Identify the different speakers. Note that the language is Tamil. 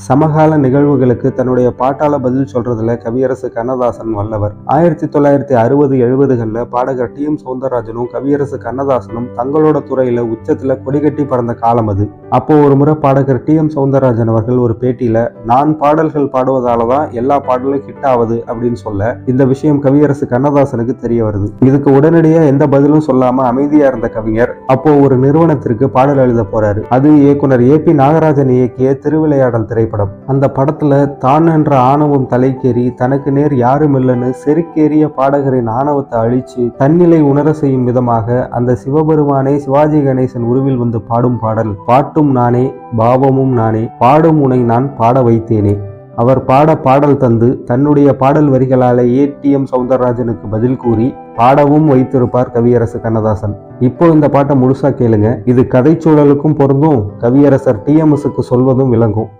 Speaker 1: சமகால நிகழ்வுகளுக்கு தன்னுடைய பாட்டால பதில் சொல்றதுல கவியரசு கண்ணதாசன் வல்லவர். 1960-70களில் பாடகர் டி.எம். சௌந்தரராஜனும் கவியரசு கண்ணதாசனும் தங்களோட துறையில உச்சத்துல கொடிகட்டி பறந்த காலம் அது. அப்போ ஒரு முறை பாடகர் டி.எம். சௌந்தரராஜன் அவர்கள் ஒரு பேட்டியில, நான் பாடல்கள் பாடுவதாலதான் எல்லா பாடலும் ஹிட் ஆகுது அப்படின்னு சொல்ல, இந்த விஷயம் கவியரசு கண்ணதாசனுக்கு தெரிய வருது. இதுக்கு உடனடியா எந்த பதிலும் சொல்லாம அமைதியா இருந்த கவிஞர் அப்போ ஒரு நிறுவனத்திற்கு பாடல் எழுத போறாரு. அது இயக்குனர் ஏ.பி. நாகராஜன் இயக்கிய திருவிளையாடல் திரைப்படம். அந்த படத்துல தான் என்ற ஆணவம் தலைக்கேறி தனக்கு நேர் யாரும் இல்லைன்னு செருக்கேறிய பாடகரின் ஆணவத்தை அழிச்சு தன்னிலை உணர செய்யும் விதமாக அந்த சிவபெருமானே சிவாஜி கணேசன் உருவில் வந்து பாடும் பாடல் பாட்டும் நானே பாவமும் நானே பாடும் உனை நான் பாட வைத்தேனே. அவர் பாட பாடல் தந்து தன்னுடைய பாடல் வரிகளாலேயே டி.எம். சௌந்தரராஜனுக்கு பதில் கூறி பாடவும் வைத்திருப்பார் கவியரசு கண்ணதாசன். இப்போ இந்த பாட்டை முழுசா கேளுங்க. இது கதைச்சூழலுக்கும் பொருந்தும், கவியரசர் டி.எம்.க்கு சொல்வதும் விளங்கும்.